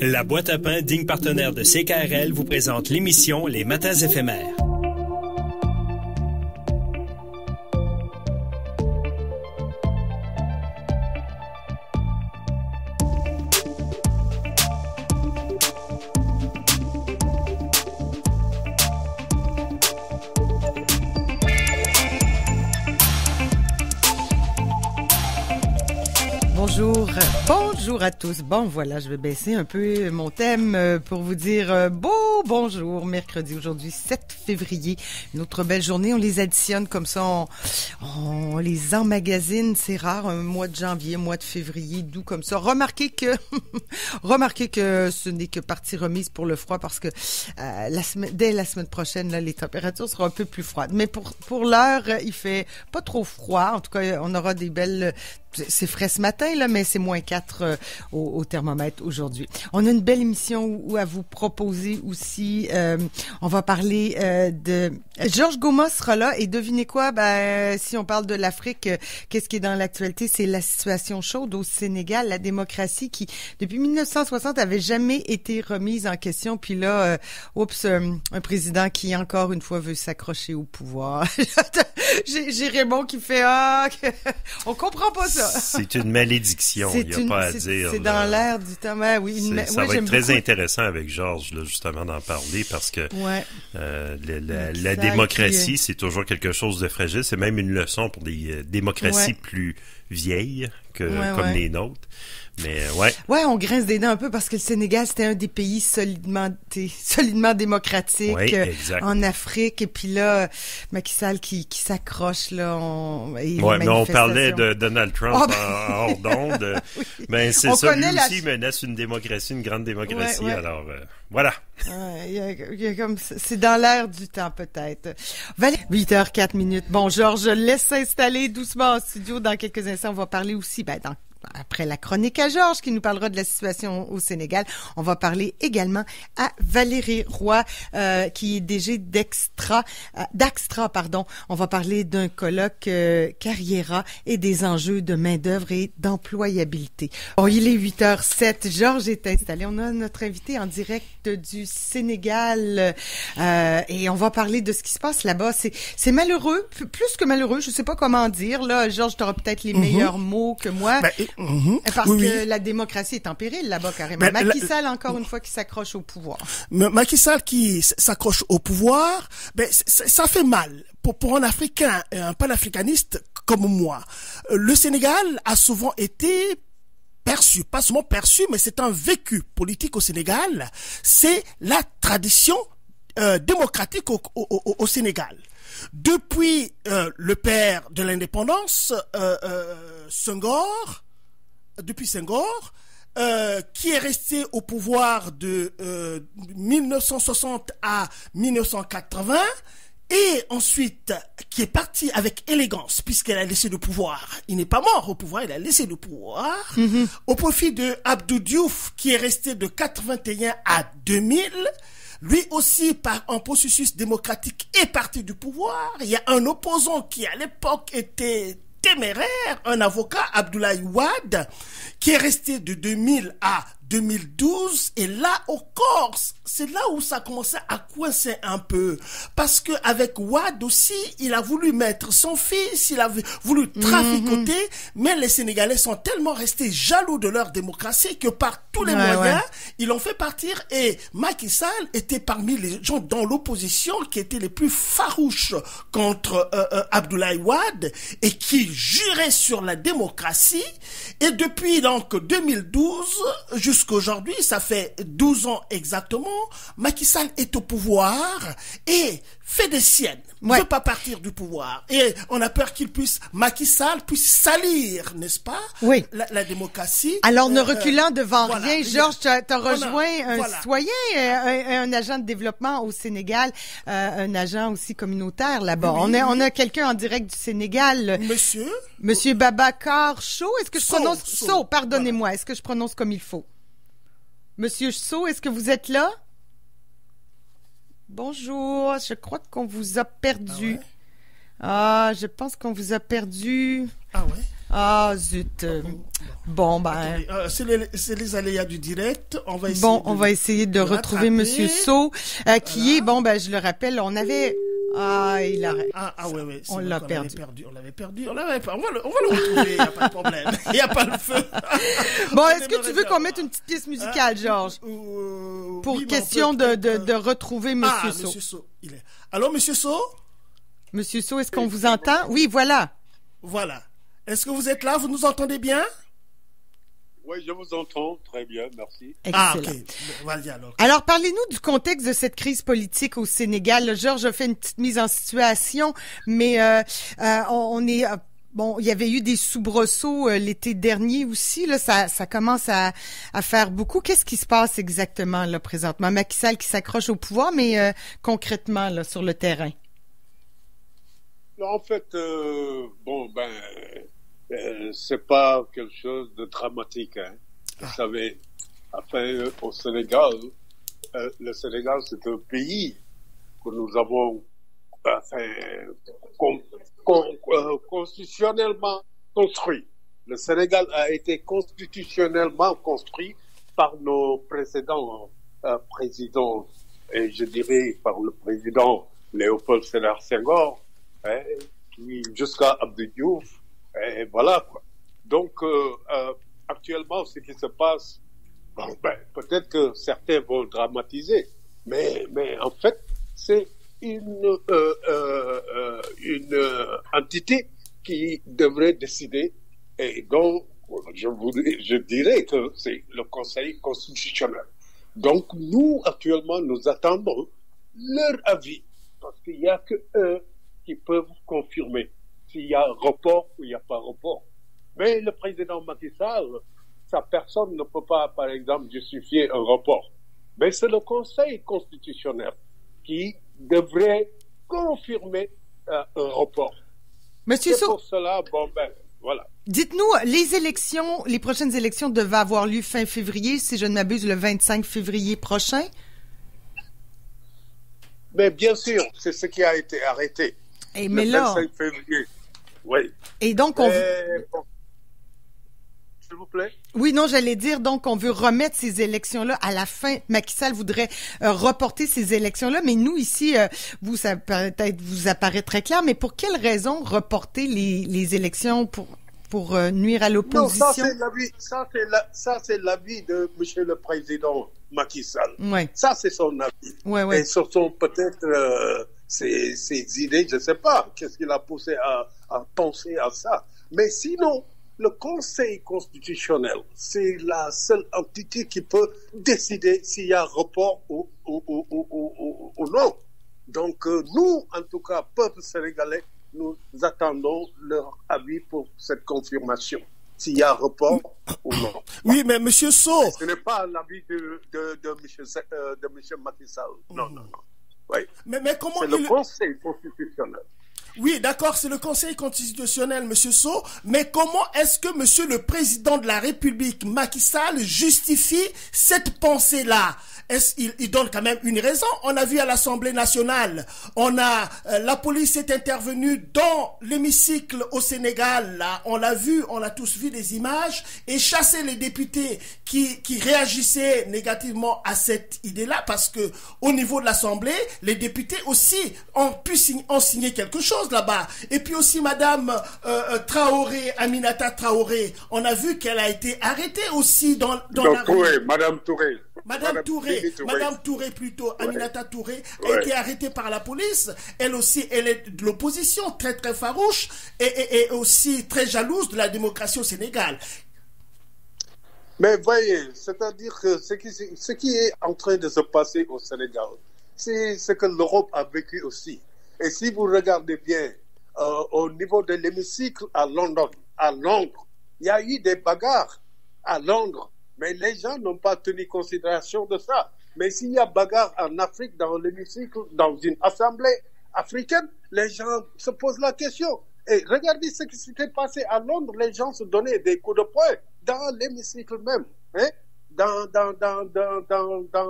La boîte à pain, digne partenaire de CKRL, vous présente l'émission Les Matins éphémères. Bonjour à tous. Bon, voilà, je vais baisser un peu mon thème pour vous dire bonjour. Mercredi, aujourd'hui, 7 février. Une autre belle journée. On les additionne comme ça. On les emmagasine. C'est rare, un mois de janvier, mois de février, doux comme ça. Remarquez que ce n'est que partie remise pour le froid parce que dès la semaine prochaine, là, les températures seront un peu plus froides. Mais pour l'heure, il fait pas trop froid. En tout cas, on aura des belles... C'est frais ce matin, là, mais c'est moins 4 au thermomètre aujourd'hui. On a une belle émission à vous proposer aussi. On va parler de... Georges Goma sera là et devinez quoi? Si on parle de l'Afrique, qu'est-ce qui est dans l'actualité? C'est la situation chaude au Sénégal, la démocratie qui, depuis 1960, avait jamais été remise en question. Puis là, un président qui, encore une fois, veut s'accrocher au pouvoir. J'ai Raymond qui fait on comprend pas ça. C'est une malédiction, il n'y a pas à dire. C'est dans l'air du temps. Oui, ça va être très intéressant avec Georges, là, justement, d'en parler, parce que la démocratie, c'est toujours quelque chose de fragile. C'est même une leçon pour des démocraties plus vieilles comme les nôtres. Mais on grince des dents un peu parce que le Sénégal, c'était un des pays solidement démocratiques en Afrique. Et puis là, Macky Sall qui s'accroche là. Mais on parlait de Donald Trump en hors d'onde. Oui. Ben c'est ça, lui aussi menace une démocratie, une grande démocratie. Alors voilà. Il y a comme c'est dans l'air du temps peut-être. 8h04. Bon, Georges, laisse s'installer doucement en studio. Dans quelques instants, on va parler aussi après la chronique à Georges qui nous parlera de la situation au Sénégal, on va parler également à Valérie Roy qui est DG d'Axtra. On va parler d'un colloque Carriera et des enjeux de main-d'œuvre et d'employabilité. Bon, il est 8h07. Georges est installé. On a notre invité en direct du Sénégal et on va parler de ce qui se passe là-bas. C'est malheureux, plus que malheureux. Je sais pas comment dire. Là, Georges, tu auras peut-être les meilleurs mots que moi. Parce que la démocratie est en péril là-bas carrément. Macky Sall, encore une fois, qui s'accroche au pouvoir. Macky Sall qui s'accroche au pouvoir, ça fait mal pour un Africain, un panafricaniste comme moi. Le Sénégal a souvent été perçu, pas seulement perçu, mais c'est un vécu politique au Sénégal. C'est la tradition démocratique au Sénégal. Depuis le père de l'indépendance, Senghor, qui est resté au pouvoir de 1960 à 1980, et ensuite qui est parti avec élégance puisqu'elle a laissé le pouvoir. Il n'est pas mort au pouvoir, il a laissé le pouvoir au profit de Abdou Diouf qui est resté de 81 à 2000. Lui aussi, par un processus démocratique, est parti du pouvoir. Il y a un opposant qui, à l'époque, était téméraire, un avocat, Abdoulaye Wade, qui est resté de 2000 à 2012, et là encore, c'est là où ça commençait à coincer un peu, parce que avec Wade aussi, il a voulu mettre son fils, il a voulu traficoter, mais les Sénégalais sont tellement restés jaloux de leur démocratie que par tous les moyens, ils l'ont fait partir, et Macky Sall était parmi les gens dans l'opposition qui étaient les plus farouches contre Abdoulaye Wade, et qui juraient sur la démocratie, et depuis donc 2012 jusqu'aujourd'hui, ça fait 12 ans exactement, Macky Sall est au pouvoir et fait des siennes. Ne veut pas partir du pouvoir. Et on a peur Macky Sall puisse salir, n'est-ce pas? Oui. La démocratie. Alors, ne reculant devant rien, Georges, t'as rejoint un citoyen, un agent de développement au Sénégal, un agent aussi communautaire là-bas. On a quelqu'un en direct du Sénégal. Monsieur Babacar Sow. Est-ce que je prononce Sow? Pardonnez-moi. Voilà. Est-ce que je prononce comme il faut? Monsieur Sow, est-ce que vous êtes là? Bonjour, je crois qu'on vous a perdu. Je pense qu'on vous a perdu. Ah ouais? Ah, zut. Bon, ben... C'est les aléas du direct. On va essayer de retrouver M. Sow, qui est, bon, ben, je le rappelle, on avait... Ah, il a... oui. On l'a perdu. On l'avait perdu. On va le retrouver, il n'y a pas de problème. Il n'y a pas le feu. Bon, est-ce que tu veux qu'on mette une petite pièce musicale, Georges? Pour question de retrouver M. Sow. M. Sow, il est... Allô, M. Sow? M. Sow, est-ce qu'on vous entend? Oui, voilà. Voilà. Est-ce que vous êtes là? Vous nous entendez bien? Oui, je vous entends très bien, merci. Excellent. Ok. Vas-y alors. Alors, parlez-nous du contexte de cette crise politique au Sénégal. Là, Georges a fait une petite mise en situation, mais on est... Bon, il y avait eu des soubresauts l'été dernier aussi. Là, ça commence à faire beaucoup. Qu'est-ce qui se passe exactement là présentement? Macky Sall qui s'accroche au pouvoir, mais concrètement là sur le terrain. En fait, c'est pas quelque chose de dramatique. Hein. Vous savez, enfin, au Sénégal, le Sénégal, c'est un pays que nous avons constitutionnellement construit. Le Sénégal a été constitutionnellement construit par nos précédents présidents, et je dirais par le président Léopold Sédar Senghor, puis jusqu'à Abdou Diouf, et voilà quoi. Donc actuellement, ce qui se passe, peut-être que certains vont dramatiser, mais en fait, c'est une entité qui devrait décider, et donc je dirais que c'est le Conseil constitutionnel. Donc nous actuellement nous attendons leur avis, parce qu'il n'y a que eux qui peuvent confirmer s'il y a report ou il n'y a pas report. Mais le président Macky Sall, sa personne ne peut pas, par exemple, justifier un report. Mais c'est le Conseil constitutionnel qui devrait confirmer un report. Monsieur C'est pour cela, voilà. Dites-nous, les prochaines élections devaient avoir lieu fin février, si je ne m'abuse, le 25 février prochain? Mais bien sûr, c'est ce qui a été arrêté. Mais le 25 février. Oui. Et donc, s'il vous plaît. Oui, non, j'allais dire, donc, on veut remettre ces élections-là à la fin. Macky Sall voudrait reporter ces élections-là, mais nous, ici, ça peut-être vous apparaît très clair, mais pour quelle raison reporter les élections pour nuire à l'opposition? Non, ça, c'est l'avis de M. le Président Macky Sall. Ouais. Ça, c'est son avis. Ouais. Et ce sont peut-être ses idées, je ne sais pas, qu'est-ce qui l'a poussé à penser à ça. Mais sinon, le Conseil constitutionnel, c'est la seule entité qui peut décider s'il y a report ou non. Donc, nous, en tout cas, peuple sénégalais, nous attendons leur avis pour cette confirmation. S'il y a report ou non. Oui, mais M. Sow... Ce n'est pas l'avis de M. Macky Sall. Non. Oui. Mais comment c'est le Conseil constitutionnel. Oui, d'accord, c'est le Conseil constitutionnel, M. Sow, mais comment est-ce que M. le Président de la République, Macky Sall, justifie cette pensée-là? Il donne quand même une raison. On a vu à l'Assemblée nationale, la police est intervenue dans l'hémicycle au Sénégal, là, on l'a vu, on a tous vu des images, et chassé les députés qui réagissaient négativement à cette idée-là, parce que au niveau de l'Assemblée, les députés aussi ont signé quelque chose là-bas. Et puis aussi Madame Traoré, Aminata Traoré, on a vu qu'elle a été arrêtée aussi dans la rue. Madame Touré. Madame Touré plutôt, Aminata Touré, a été arrêtée par la police. Elle aussi, elle est de l'opposition, très très farouche, et aussi très jalouse de la démocratie au Sénégal. Mais voyez, c'est-à-dire que ce qui est en train de se passer au Sénégal, c'est ce que l'Europe a vécu aussi. Et si vous regardez bien, au niveau de l'hémicycle à Londres, il y a eu des bagarres à Londres, mais les gens n'ont pas tenu considération de ça. Mais s'il y a bagarre en Afrique, dans l'hémicycle, dans une assemblée africaine, les gens se posent la question. Et regardez ce qui s'était passé à Londres, les gens se donnaient des coups de poing dans l'hémicycle même, dans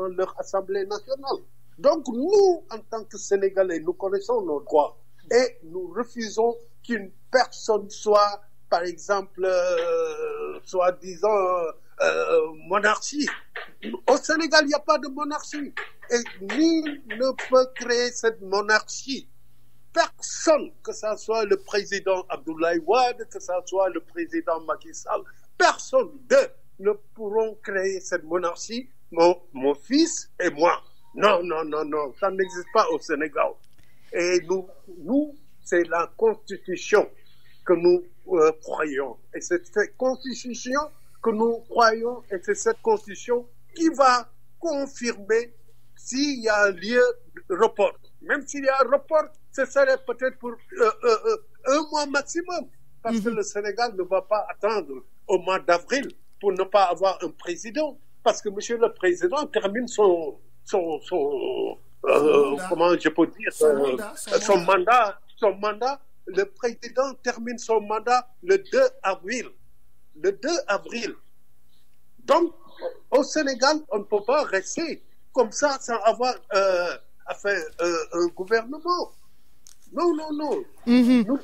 leur assemblée nationale. Donc nous, en tant que Sénégalais, nous connaissons nos droits et nous refusons qu'une personne soit par exemple, soi-disant monarchie. Au Sénégal, il n'y a pas de monarchie. Et nul ne peut créer cette monarchie. Personne, que ce soit le président Abdoulaye Wade, que ce soit le président Macky Sall, personne d'eux ne pourront créer cette monarchie, mon fils et moi. Non, ça n'existe pas au Sénégal. Et nous, c'est la Constitution que nous croyons. Et c'est cette Constitution que nous croyons, et c'est cette Constitution qui va confirmer s'il y a un lieu de report. Même s'il y a un report, ce serait peut-être pour un mois maximum. Parce que le Sénégal ne va pas attendre au mois d'avril pour ne pas avoir un président. Parce que monsieur le président termine son comment je peux dire, son mandat. Le président termine son mandat le 2 avril. Le 2 avril. Donc, au Sénégal, on ne peut pas rester comme ça sans avoir un gouvernement. Non. Nous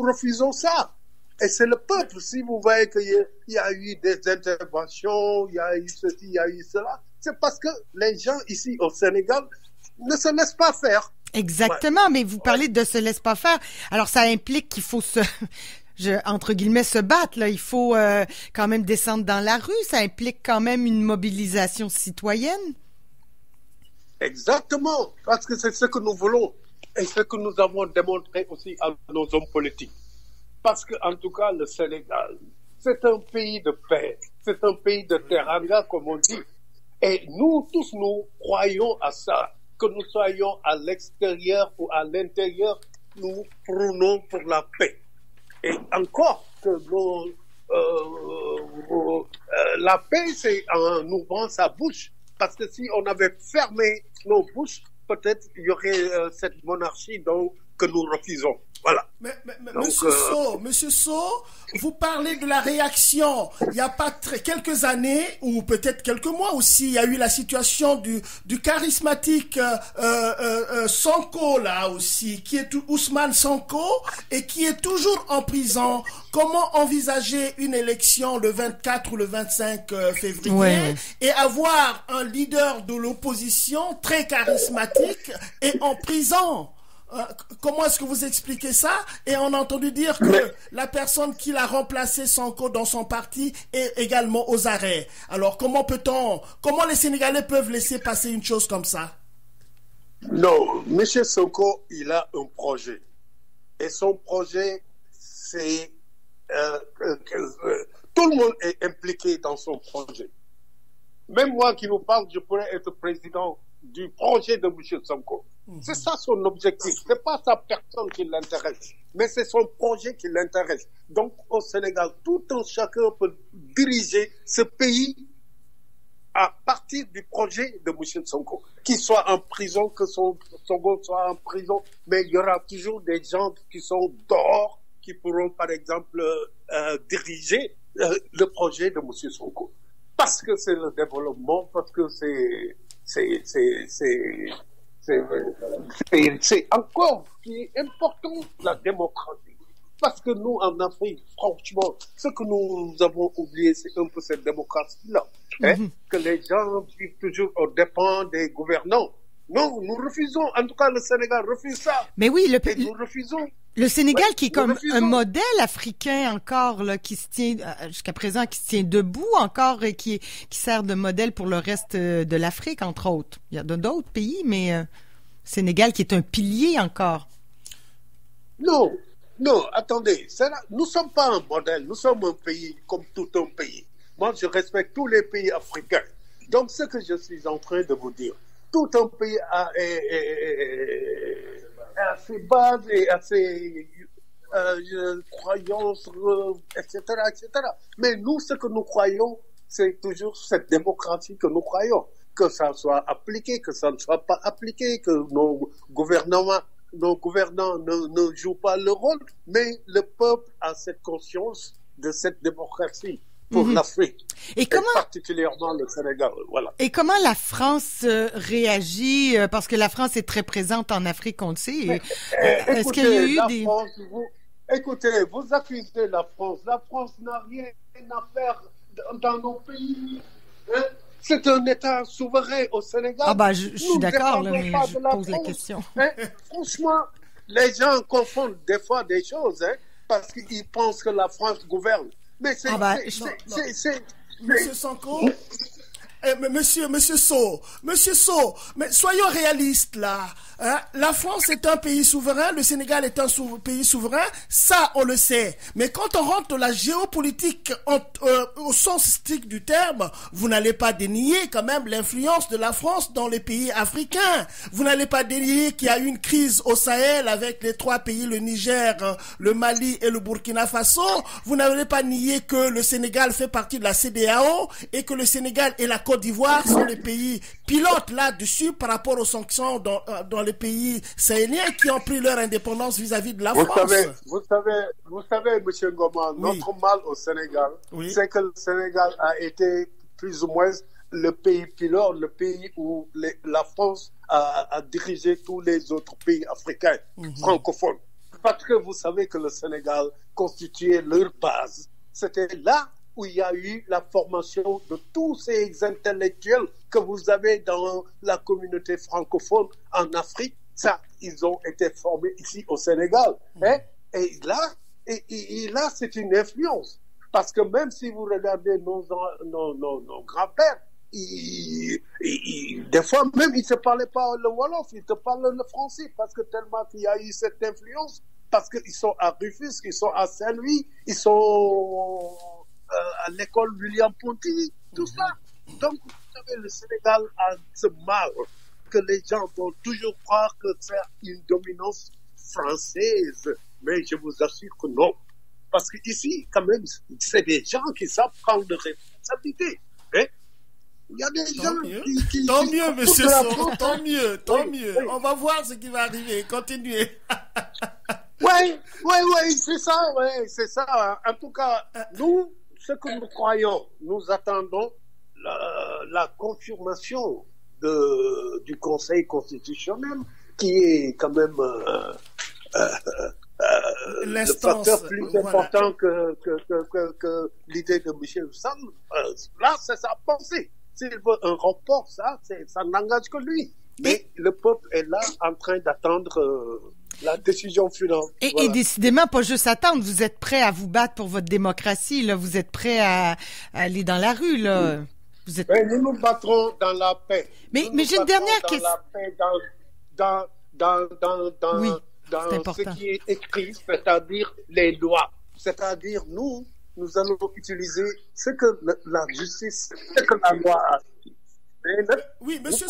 refusons ça. Et c'est le peuple. Si vous voyez qu'il y a eu des interventions, il y a eu ceci, il y a eu cela, c'est parce que les gens ici au Sénégal ne se laissent pas faire. Exactement, mais vous parlez de se laisse pas faire. Alors ça implique qu'il faut entre guillemets se battre là. Il faut quand même descendre dans la rue. Ça implique quand même une mobilisation citoyenne. Exactement, parce que c'est ce que nous voulons et ce que nous avons démontré aussi à nos hommes politiques. Parce que en tout cas le Sénégal, c'est un pays de paix, c'est un pays de teranga comme on dit. Et nous tous nous croyons à ça. Que nous soyons à l'extérieur ou à l'intérieur, nous prônons pour la paix. Et encore que la paix, c'est en ouvrant sa bouche. Parce que si on avait fermé nos bouches, peut-être il y aurait cette monarchie que nous refusons. Voilà. Mais Monsieur Sow, vous parlez de la réaction. Il n'y a pas quelques années, ou peut-être quelques mois aussi, il y a eu la situation du charismatique Sonko, là aussi, qui est Ousmane Sonko, et qui est toujours en prison. Comment envisager une élection le 24 ou le 25 février et avoir un leader de l'opposition très charismatique et en prison? Comment est-ce que vous expliquez ça? Et on a entendu dire que la personne qui l'a remplacé Sonko dans son parti est également aux arrêts. Alors comment les Sénégalais peuvent laisser passer une chose comme ça? Non, M. Sonko, il a un projet. Et son projet, c'est... tout le monde est impliqué dans son projet. Même moi qui vous parle, je pourrais être président du projet de M. Sonko. C'est ça son objectif. C'est pas sa personne qui l'intéresse, mais c'est son projet qui l'intéresse. Donc, au Sénégal, tout un chacun peut diriger ce pays à partir du projet de M. Sonko. Qu'il soit en prison, que Sonko soit en prison, mais il y aura toujours des gens qui sont dehors, qui pourront, par exemple, diriger le projet de M. Sonko. Parce que c'est le développement, parce que c'est encore ce qui est important, la démocratie. Parce que nous, en Afrique, franchement, ce que nous avons oublié, c'est un peu cette démocratie-là. Que les gens vivent toujours aux dépens des gouvernants. Non, nous refusons. En tout cas, le Sénégal refuse ça. Mais oui, nous refusons. Le Sénégal qui est comme un modèle africain encore, là, qui se tient, jusqu'à présent, qui se tient debout encore et qui sert de modèle pour le reste de l'Afrique, entre autres. Il y a d'autres pays, mais Sénégal qui est un pilier encore. Non, attendez. Nous ne sommes pas un modèle. Nous sommes un pays comme tout un pays. Moi, je respecte tous les pays africains. Donc, ce que je suis en train de vous dire, tout un pays a ses bases et a ses croyances, etc., etc. Mais nous, ce que nous croyons, c'est toujours cette démocratie que nous croyons. Que ça soit appliqué, que ça ne soit pas appliqué, que nos gouvernants ne jouent pas le rôle, mais le peuple a cette conscience de cette démocratie pour l'Afrique, et particulièrement le Sénégal. Voilà. Et comment la France réagit, parce que la France est très présente en Afrique, on le sait. Est-ce qu'il y a eu des... écoutez, vous accusez la France. La France n'a rien à faire dans nos pays. Hein? C'est un État souverain au Sénégal. Ah ben, je suis d'accord, là, mais je pose la question. Hein? Franchement, les gens confondent des fois des choses, hein, parce qu'ils pensent que la France gouverne. Mais c'est... Monsieur Sanko, Monsieur Sow, mais soyons réalistes là. Hein? La France est un pays souverain, le Sénégal est un pays souverain, ça on le sait. Mais quand on rentre dans la géopolitique au sens strict du terme, vous n'allez pas dénier quand même l'influence de la France dans les pays africains. Vous n'allez pas dénier qu'il y a eu une crise au Sahel avec les 3 pays, le Niger, le Mali et le Burkina Faso. Vous n'allez pas nier que le Sénégal fait partie de la CEDEAO et que le Sénégal et la Côte d'Ivoire sont les pays pilotes là-dessus par rapport aux sanctions dans les pays sahéliens qui ont pris leur indépendance vis-à-vis de la France. Vous savez, M. Ngoma, notre mal au Sénégal, c'est que le Sénégal a été plus ou moins le pays pilote, le pays où la France a dirigé tous les autres pays africains francophones. Parce que vous savez que le Sénégal constituait leur base. C'était là où il y a eu la formation de tous ces intellectuels que vous avez dans la communauté francophone en Afrique. Ça, ils ont été formés ici au Sénégal. Hein? Et là, c'est une influence. Parce que même si vous regardez nos grands-pères, des fois même, ils ne se parlaient pas le Wolof, ils te parlent le français, parce que tellement qu'il y a eu cette influence, parce qu'ils sont à Rufisque, ils sont à Saint-Louis, ils sont à l'école William Ponty, tout ça. Donc, vous savez, le Sénégal a ce mal que les gens vont toujours croire que c'est une dominance française. Mais je vous assure que non. Parce qu'ici, quand même, c'est des gens qui savent prendre des responsabilités. Hein? Il y a des gens qui... Tant mieux, monsieur Sow, tant mieux. Oui. On va voir ce qui va arriver. Continuez. Oui, c'est ça. En tout cas, nous, ce que nous croyons, nous attendons la confirmation du Conseil constitutionnel, qui est quand même le facteur plus important que l'idée de Michel Sall. Là, c'est sa pensée. S'il veut un report, ça n'engage que lui. Mais le peuple est là en train d'attendre la décision finale. Et décidément, pas juste attendre. Vous êtes prêt à vous battre pour votre démocratie, là. Vous êtes prêt à aller dans la rue, là. Oui. Nous nous battrons dans la paix. Mais j'ai une dernière question. Dans ce qui est écrit, c'est-à-dire les lois. C'est-à-dire nous allons utiliser ce que la justice, ce que la loi a dit. Oui, Monsieur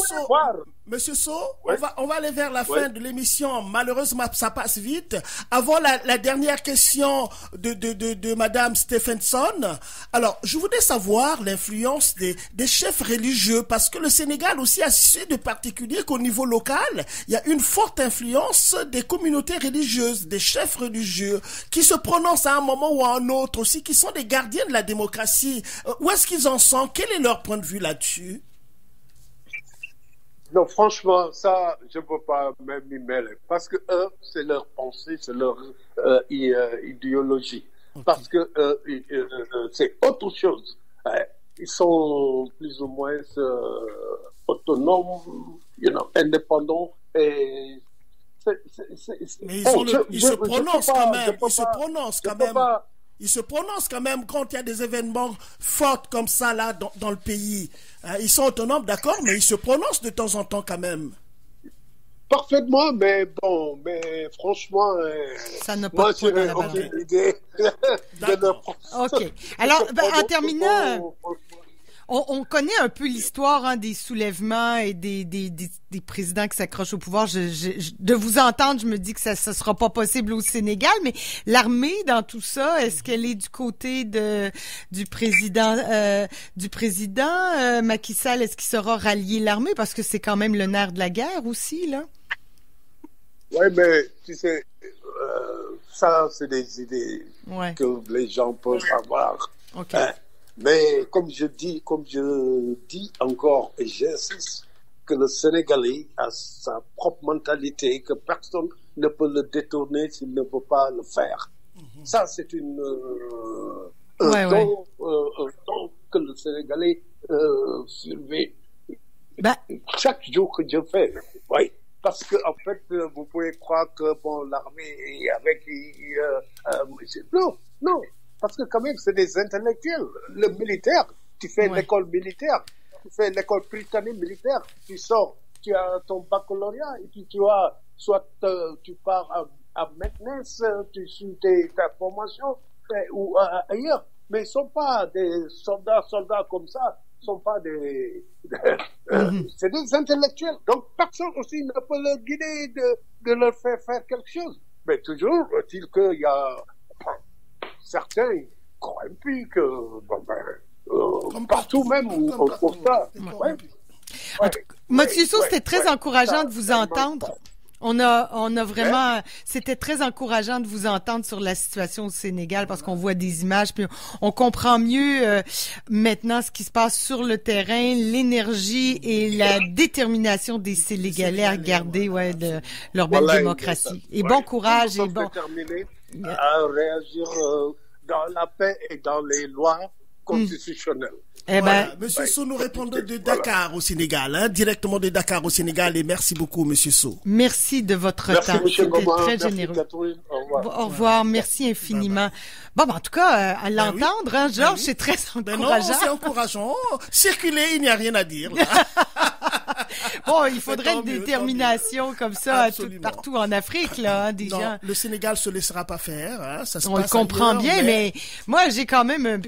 Sow, on va aller vers la fin de l'émission. Malheureusement, ça passe vite. Avant la dernière question de Madame Stephenson. Alors, je voudrais savoir l'influence des chefs religieux, parce que le Sénégal aussi a ceci de particulier qu'au niveau local, il y a une forte influence des communautés religieuses, des chefs religieux, qui se prononcent à un moment ou à un autre aussi, qui sont des gardiens de la démocratie. Où est-ce qu'ils en sont? Quel est leur point de vue là-dessus? Non, franchement, ça, je ne peux pas même m'y mêler. Parce que eux, c'est leur pensée, c'est leur idéologie. Okay. Parce que c'est autre chose. Ils sont plus ou moins autonomes, indépendants. Et mais ils se prononcent quand même. Ils se prononcent quand même quand il y a des événements forts comme ça là dans le pays. Ils sont autonomes, d'accord, mais ils se prononcent de temps en temps quand même. Parfaitement, mais franchement, ça n'a moi, pas je n'ai aucune idée de leur OK. Alors, en terminant, on connaît un peu l'histoire des soulèvements et des présidents qui s'accrochent au pouvoir. De vous entendre, je me dis que ça sera pas possible au Sénégal, mais l'armée dans tout ça, est-ce qu'elle est du côté du président Macky Sall? Est-ce qu'il saura rallier l'armée, parce que c'est quand même le nerf de la guerre aussi, là? Oui, mais tu sais, ça c'est des idées que les gens peuvent avoir. Okay. Mais comme je dis encore, et j'insiste, que le Sénégalais a sa propre mentalité, que personne ne peut le détourner s'il ne veut pas le faire. Ça, c'est un don que le Sénégalais surveille chaque jour que je fais. Oui. Parce que, en fait, vous pouvez croire que, l'armée est avec, non. Parce que, quand même, c'est des intellectuels. Le militaire, tu fais l'école militaire, tu fais l'école britannique militaire, tu sors, tu as ton baccalauréat, et puis soit tu pars à maintenance, tu suis ta formation, ou ailleurs. Mais ils sont pas des soldats comme ça. Sont pas c'est des intellectuels. Donc, personne aussi ne peut leur guider de leur faire quelque chose. Mais toujours est-il qu'il y a certains corrompus partout même où on trouve ça. Monsieur Sow, c'était très encourageant de vous entendre. On a vraiment, c'était très encourageant de vous entendre sur la situation au Sénégal parce qu'on voit des images puis on comprend mieux maintenant ce qui se passe sur le terrain, l'énergie et la détermination des Sénégalais à garder leur belle démocratie. Et bon courage et bon. Déterminés à réagir dans la paix et dans les lois constitutionnelles. Monsieur Sow, nous répondons de Dakar au Sénégal, directement de Dakar au Sénégal, et merci beaucoup, Monsieur Sow. Merci de votre temps. C'était très généreux. Au revoir. Merci infiniment. Bon, en tout cas, à l'entendre, Georges, c'est très encourageant. Non, c'est encourageant. Circuler, il n'y a rien à dire. Bon, il faudrait une détermination comme ça partout en Afrique, là, des gens. Le Sénégal se laissera pas faire, ça se on passe le comprend ailleurs, bien, mais moi, j'ai quand même,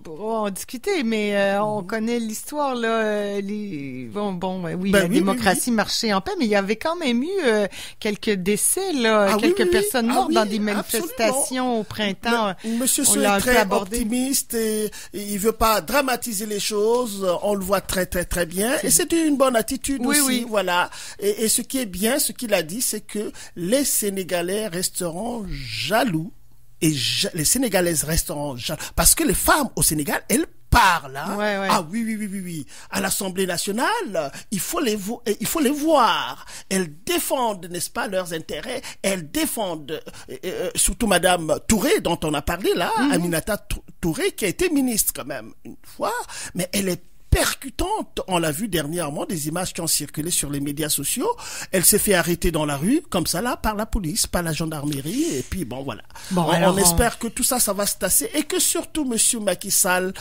on discutait, mais on connaît l'histoire, là, la démocratie marchait en paix, mais il y avait quand même eu quelques décès, là, quelques personnes mortes dans des manifestations au printemps. Monsieur Sow est très optimiste et il veut pas dramatiser les choses, on le voit très très très bien, et c'est une bonne attitude aussi, voilà. Et ce qui est bien, ce qu'il a dit, c'est que les Sénégalais resteront jaloux et les Sénégalaises resteront jaloux parce que les femmes au Sénégal, elles parlent. Ah oui. À l'Assemblée nationale, il faut les voir. Elles défendent, n'est-ce pas, leurs intérêts. Elles défendent, surtout Madame Touré, dont on a parlé là, Aminata Touré, qui a été ministre quand même une fois, mais elle est percutante. On l'a vu dernièrement, des images qui ont circulé sur les médias sociaux. Elle s'est fait arrêter dans la rue, comme ça là, par la police, par la gendarmerie, et puis voilà. On espère que tout ça va se tasser et que surtout Monsieur Macky Sall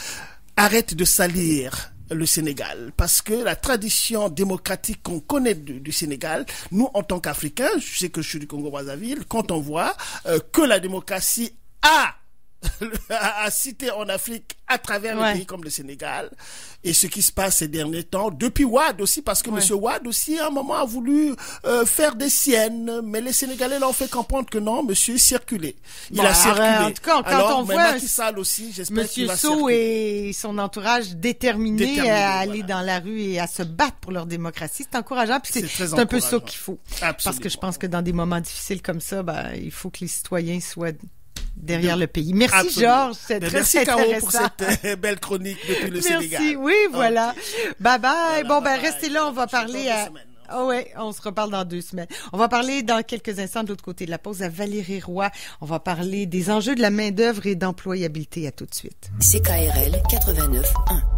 arrête de salir le Sénégal, parce que la tradition démocratique qu'on connaît du Sénégal, nous en tant qu'Africains, je sais que je suis du Congo-Brazzaville, quand on voit que la démocratie a cité en Afrique à travers les pays comme le Sénégal, et ce qui se passe ces derniers temps, depuis Wade aussi, parce que Monsieur Wade aussi à un moment a voulu faire des siennes, mais les Sénégalais l'ont fait comprendre que non, monsieur, circulez. Il a circulé. En tout cas, quand on voit Macky Sall aussi, j'espère qu'il va Monsieur Sow et son entourage déterminés à aller dans la rue et à se battre pour leur démocratie, c'est encourageant, puis c'est un peu ça qu'il faut. Absolument. Parce que je pense que dans des moments difficiles comme ça, il faut que les citoyens soient derrière le pays. Merci Georges, c'est très merci intéressant. Caro pour cette belle chronique depuis le Sénégal. Merci, oui, voilà. Bye bye. Restez là, on va parler on se reparle dans 2 semaines. On va parler dans quelques instants de l'autre côté de la pause à Valérie Roy. On va parler des enjeux de la main-d'œuvre et d'employabilité. À tout de suite. CKRL 89.1